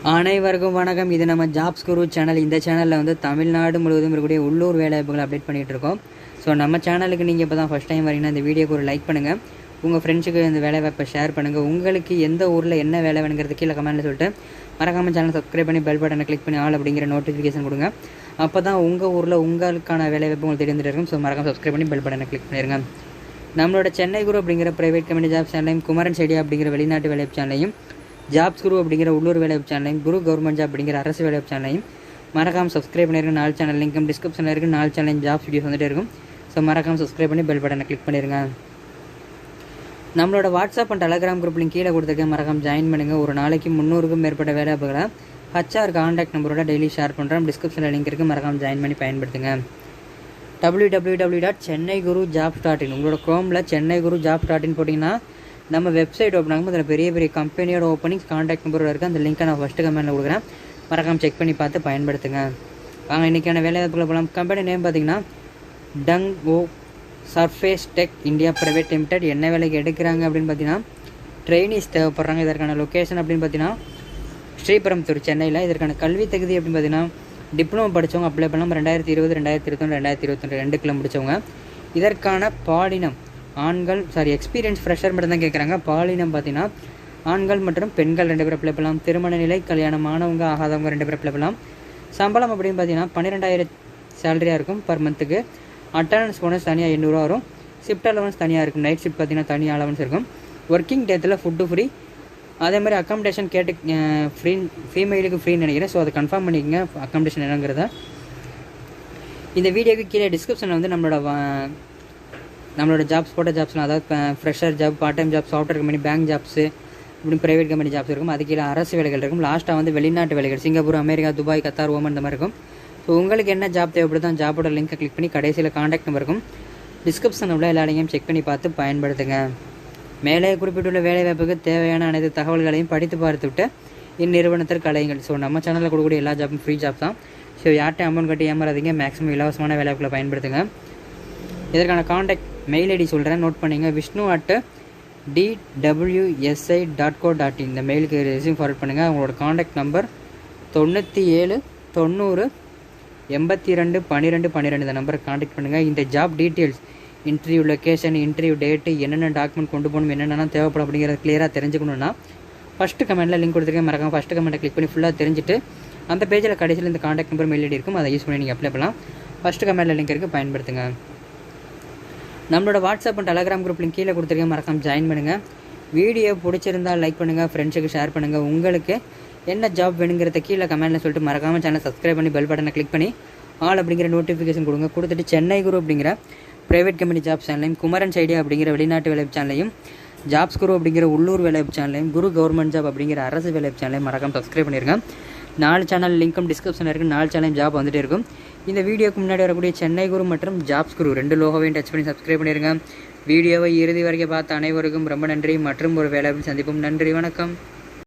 அனைவருக்கும் வணக்கம். இது நம்ம ஜாப்ஸ் குரு சேனல். இந்த சேனலில் வந்து தமிழ்நாடு முழுவதும் இருக்கக்கூடிய உள்ளூர் வேலைவாய்ப்புகளை அப்டேட் பண்ணிகிட்டு இருக்கோம். ஸோ நம்ம சேனலுக்கு நீங்கள் இப்போ தான் ஃபஸ்ட் டைம் வரீங்கன்னா இந்த வீடியோக்கு ஒரு லைக் பண்ணுங்கள், உங்கள் ஃப்ரெண்ட்ஸுக்கு இந்த வேலைவாய்ப்பை ஷேர் பண்ணுங்கள். உங்களுக்கு எந்த ஊரில் என்ன வேலை வேணுங்கிறது கீழே கமெண்ட்டில் சொல்லிட்டு மறக்காமல் சேனல் சப்ஸ்கிரைப் பண்ணி பெல் பட்டனை கிளிக் பண்ணி ஆல் அப்படிங்கிற நோட்டிஃபிகேஷன் கொடுங்க. அப்போ தான் உங்கள் ஊரில் உங்களுக்கான வேலைவாய்ப்பு உங்களுக்கு தெரிஞ்சுட்டு இருக்கும். ஸோ மறக்காமல் சப்ஸ்கிரைப் பண்ணி பெல் பட்டனை கிளிக் பண்ணிடுங்க. நம்மளோட சென்னை குரு அப்படிங்கிற ப்ரைவேட் கம்பெனி ஜாப் சேனலையும், குமரன் சைடியா அப்படிங்கிற வெளிநாட்டு வேலைவாய்ப்பு சேனலையும், ஜாப்ஸ் குரு அப்படிங்கிற உள்ளூர் வேலைவாய்ப்பு சேனலையும், குரு கவர்மெண்ட் ஜாப் அப்படிங்கிற அரசு வேலைவாய்ப்பு சேனலையும் மறக்காமல் சப்ஸ்கிரைப் பண்ணிருங்க. 4 சேனல் லிங்கும் டிஸ்கிரிப்ஷனில் இருக்குது. 4 சேனலையும் ஜாப்ஸ் வீடியோஸ் வந்துட்டே இருக்கும். ஸோ மறக்காமல் சப்ஸ்கிரைப் பண்ணி பெல் பட்டனை கிளிக் பண்ணிடுங்க. நம்மளோட WhatsApp and Telegram group link கீழே கொடுத்துருக்கேன், மறக்காமல் ஜாயின் பண்ணுங்கள். ஒரு நாளைக்கு 300க்கும் மேற்பட்ட வேலைவாய்ப்புகளை HR கான்டாக்ட் நம்பரோட டெய்லி ஷேர் பண்ணுறோம். டிஸ்கிரிப்ஷனில் லிங்க் இருக்குது, மறக்காமல் ஜாயின் பண்ணி பயன்படுத்துங்க. www.chennaiGuruJobs.in உங்களோட க்ரோமில் ChennaiGuruJobs.in போட்டிங்கன்னா நம்ம வெப்சைட் ஓப்பன் ஆகும். அதில் பெரிய பெரிய கம்பெனியோட ஓப்பனிங்ஸ் கான்டாக்ட் நம்பரோட இருக்குது. அந்த லிங்க்கை நான் ஃபஸ்ட்டு கமெண்ட்டில் கொடுக்குறேன், மறக்காமல் செக் பண்ணி பார்த்து பயன்படுத்துங்க. வாங்க இன்றைக்கான வேலைவாய்ப்புகளை போகலாம். கம்பெனி நேம் பார்த்தீங்கன்னா டங் ஓ surface tech India private limited. என்ன வேலைக்கு எடுக்கிறாங்க அப்படின்னு பார்த்தீங்கன்னா ட்ரெயினிஸ் தேவைப்படுறாங்க. இதற்கான லொக்கேஷன் அப்படின்னு பார்த்தீங்கன்னா ஸ்ரீபெரும்புத்தூர், சென்னையில். இதற்கான கல்வி தகுதி அப்படின்னு பார்த்தீங்கன்னா டிப்ளமோ படித்தவங்க அப்ளை பண்ணலாம். 2020, 2021, 2022 2 முடித்தவங்க. இதற்கான பாலினம் ஆண்கள், எக்ஸ்பீரியன்ஸ் ஃப்ரெஷர் மட்டும் தான் கேட்குறாங்க. பாலினம் பார்த்தீங்கன்னா ஆண்கள் மற்றும் பெண்கள் 2 பேர் அப்ளை பண்ணலாம். திருமண நிலை, கல்யாணம் ஆனவங்க ஆகாதவங்க 2 பேர் அப்ளை பண்ணலாம். சம்பளம் அப்படின்னு பார்த்தீங்கன்னா 12,000 சேலரியாக இருக்கும் பர் மந்த்துக்கு. அட்டண்டன்ஸ் போனஸ் தனியாக 800 வரும். ஷிஃப்ட் அலவன்ஸ் தனியாக இருக்கும். நைட் ஷிஃப்ட் பார்த்தீங்கன்னா தனியாக அலவன்ஸ் இருக்கும். ஒர்க்கிங் டேத்தில் ஃபுட்டு ஃப்ரீ. அதே மாதிரி அக்காமடேஷன் கேட்டு ஃப்ரீ, ஃபீமேலுக்கு ஃப்ரீன்னு நினைக்கிறேன். ஸோ அதை கன்ஃபார்ம் பண்ணிக்கோங்க அக்காமடேஷன் என்னங்கிறத. இந்த வீடியோக்கு கீழே டிஸ்கிரிப்ஷனில் வந்து நம்மளோட ஜாப்ஸ் போட்ட ஜாப்ஸ்லாம், அதாவது fresher job, part time job, software company, bank jobs, இப்படி ப்ரைவேட் கம்பெனி ஜாப்ஸ் இருக்கும். அது கீழே அரசு வேலைகள் இருக்கும். லாஸ்ட்டாக வந்து வெளிநாட்டு வேலைகள், Singapore, America, Dubai, Qatar, Oman இந்த மாதிரி இருக்கும். ஸோ உங்களுக்கு என்ன ஜாப் தேவைப்படுதோ அந்த ஜாப்போட லிங்க்கை கிளிக் பண்ணி கடைசியில் கான்டாக்ட் நம்பர் இருக்கும். டிஸ்கிரிப்ஷனில் உள்ள எல்லா லிங்கையும் செக் பண்ணி பார்த்து பயன்படுத்துங்க. மேலே குறிப்பிட்டுள்ள வேலைவாய்ப்புக்கு தேவையான அனைத்து தகவல்களையும் படித்து பார்த்துவிட்டு இந்நிறுவனத்திற்கு அலையுங்கள். ஸோ நம்ம சேனலில் கொடுக்கக்கூடிய எல்லா ஜாப்பும் ஃப்ரீ ஜாப் தான். ஸோ யார்ட்டையும் அமௌண்ட் கட்டி ஏமாறாதீங்க. மேக்ஸிமம் இலவசமான வேலைவாய்ப்புகளை பயன்படுத்துங்க. இதற்கான கான்டாக்ட் மெயில் ஐடி சொல்கிறேன், நோட் பண்ணிங்க. vishnu@dwsi.co.in இந்த மெயிலுக்கு ரெஸ்யூம் ஃபார்வர்ட் பண்ணுங்கள். அவங்களோட கான்டாக்ட் நம்பர் 97 90 82 12 12 இந்த நம்பருக்கு கான்டாக்ட் பண்ணுங்கள். இந்த job details, interview location, interview date, என்னென்ன டாக்குமெண்ட் கொண்டு போகணும், என்னென்னலாம் தேவைப்படும் அப்படிங்கிறத கிளியராக தெரிஞ்சுக்கணுன்னா ஃபஸ்ட்டு கமெண்ட்டில் லிங்க் கொடுத்துருக்கேன், மறக்காம ஃபஸ்ட்டு கமெண்ட்டை கிளிக் பண்ணி ஃபுல்லாக தெரிஞ்சுட்டு அந்த பேஜில் கடைசியில் இந்த கான்டாக்ட் நம்பர் மெயில் ஐடி இருக்கும், அதை யூஸ் பண்ணி நீங்கள் அப்ளை பண்ணலாம். ஃபஸ்ட்டு கமெண்ட்டில் லிங்க் இருக்குது, பயன்படுத்துங்க. நம்மளோட WhatsApp and Telegram group link கீழே கொடுத்துருக்கேன், மறக்காமல் ஜாயின் பண்ணுங்கள். வீடியோ பிடிச்சிருந்தால் லைக் பண்ணுங்கள், ஃப்ரெண்ட்ஸுக்கு ஷேர் பண்ணுங்கள். உங்களுக்கு என்ன ஜாப் வேணுங்கிறத கீழே கமெண்ட்டில் சொல்லிட்டு மறக்காமல் சேனல் சப்ஸ்கிரைப் பண்ணி பெல் பட்டனை கிளிக் பண்ணி ஆல் அப்படிங்கிற நோட்டிஃபிகேஷன் கொடுங்க. கொடுத்துட்டு சென்னை குரு அப்படிங்கிற ப்ரைவேட் கம்பெனி ஜாப் சேனலையும், குமரன் சைடியா அப்படிங்கிற வெளிநாட்டு வேலைவாய்ப்பு சேனலையும், ஜாப்ஸ் குரு அப்படிங்கிற உள்ளூர் வேலைவாய்ப்பு சேனலையும், குரு கவர்மெண்ட் ஜாப் அப்படிங்கிற அரசு வேலைவாய்ப்பு சேனலையும் மறக்காமல் சப்ஸ்கிரைப் பண்ணிருங்க. 4 சேனல் லிங்க்கும் டிஸ்கிரிப்ஷனில் இருக்குது. 4 சேனலையும் ஜாப் வந்துகிட்டே இருக்கும். இந்த வீடியோக்கு முன்னாடி வரக்கூடிய சென்னை குரு மற்றும் ஜாப்ஸ் குரு 2 லோகோவையும் டச் பண்ணி சப்ஸ்கிரைப் பண்ணிடுங்க. வீடியோவை இறுதி வரைக்கும் பார்த்த அனைவருக்கும் ரொம்ப நன்றி. மற்றும் ஒரு வேலைவாய்ப்பு சந்திப்போம். நன்றி, வணக்கம்.